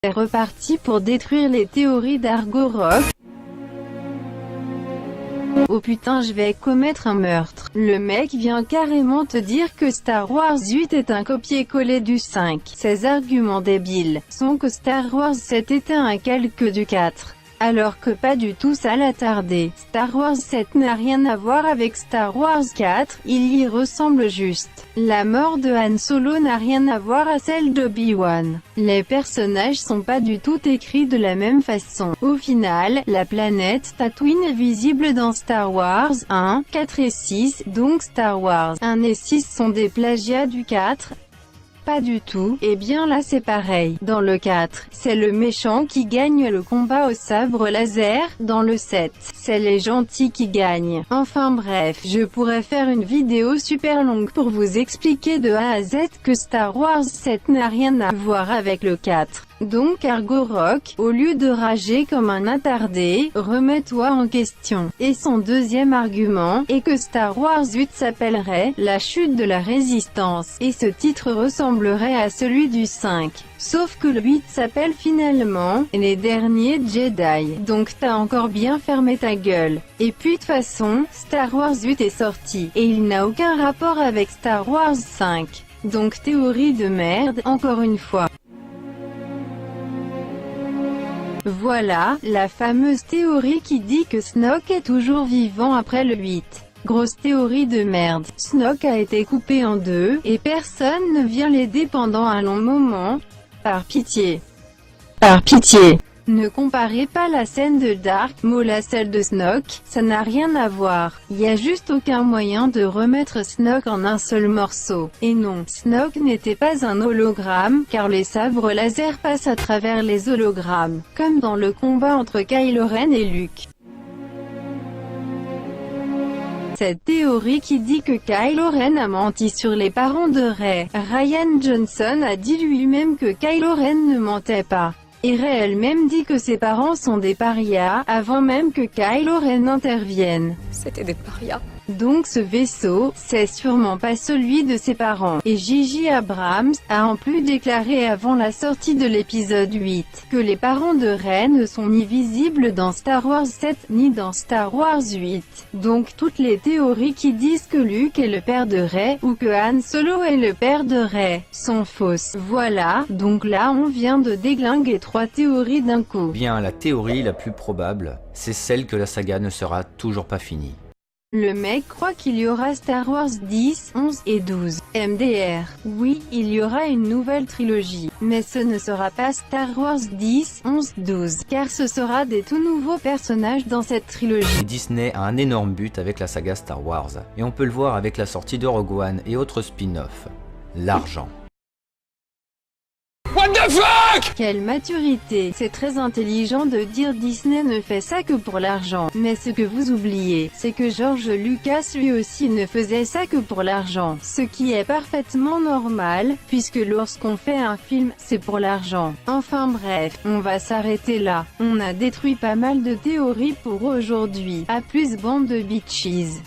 est reparti pour détruire les théories d'Argo Rock. Oh putain, je vais commettre un meurtre. Le mec vient carrément te dire que Star Wars 8 est un copier-coller du 5. Ces arguments débiles sont que Star Wars 7 était un calque du 4. Alors que pas du tout, ça l'a tardé. Star Wars 7 n'a rien à voir avec Star Wars 4, il y ressemble juste. La mort de Han Solo n'a rien à voir à celle d'Obi-Wan. Les personnages sont pas du tout écrits de la même façon. Au final, la planète Tatooine est visible dans Star Wars 1, 4 et 6, donc Star Wars 1 et 6 sont des plagiats du 4. Pas du tout, et bien là c'est pareil. Dans le 4, c'est le méchant qui gagne le combat au sabre laser. Dans le 7, c'est les gentils qui gagnent. Enfin bref, je pourrais faire une vidéo super longue pour vous expliquer de A à Z que Star Wars 7 n'a rien à voir avec le 4. Donc Argo Rock, au lieu de rager comme un attardé, remets-toi en question. Et son deuxième argument est que Star Wars 8 s'appellerait « La chute de la résistance » et ce titre ressemblerait à celui du 5. Sauf que le 8 s'appelle finalement « Les derniers Jedi ». Donc t'as encore bien fermé ta gueule. Et puis de toute façon, Star Wars 8 est sorti, et il n'a aucun rapport avec Star Wars 5. Donc théorie de merde, encore une fois. Voilà, la fameuse théorie qui dit que Snoke est toujours vivant après le 8. Grosse théorie de merde. Snoke a été coupé en deux, et personne ne vient l'aider pendant un long moment. Par pitié. Par pitié. Ne comparez pas la scène de Dark Maul à celle de Snoke, ça n'a rien à voir. Y a juste aucun moyen de remettre Snoke en un seul morceau. Et non, Snoke n'était pas un hologramme, car les sabres laser passent à travers les hologrammes, comme dans le combat entre Kylo Ren et Luke. Cette théorie qui dit que Kylo Ren a menti sur les parents de Rey. Rian Johnson a dit lui-même que Kylo Ren ne mentait pas. Et Rey elle-même dit que ses parents sont des parias, avant même que Kylo Ren intervienne. C'était des parias. Donc ce vaisseau, c'est sûrement pas celui de ses parents. Et J.J. Abrams a en plus déclaré avant la sortie de l'épisode 8, que les parents de Rey ne sont ni visibles dans Star Wars 7, ni dans Star Wars 8. Donc toutes les théories qui disent que Luke est le père de Rey, ou que Han Solo est le père de Rey, sont fausses. Voilà, donc là on vient de déglinguer 3 théories d'un coup. Bien, la théorie la plus probable, c'est celle que la saga ne sera toujours pas finie. Le mec croit qu'il y aura Star Wars 10, 11 et 12. MDR. Oui, il y aura une nouvelle trilogie. Mais ce ne sera pas Star Wars 10, 11, 12. Car ce sera des tout nouveaux personnages dans cette trilogie. Et Disney a un énorme but avec la saga Star Wars. Et on peut le voir avec la sortie de Rogue One et autres spin-offs. L'argent. What the fuck? Quelle maturité! C'est très intelligent de dire Disney ne fait ça que pour l'argent. Mais ce que vous oubliez, c'est que George Lucas lui aussi ne faisait ça que pour l'argent. Ce qui est parfaitement normal, puisque lorsqu'on fait un film, c'est pour l'argent. Enfin bref, on va s'arrêter là. On a détruit pas mal de théories pour aujourd'hui. À plus bande de bitches.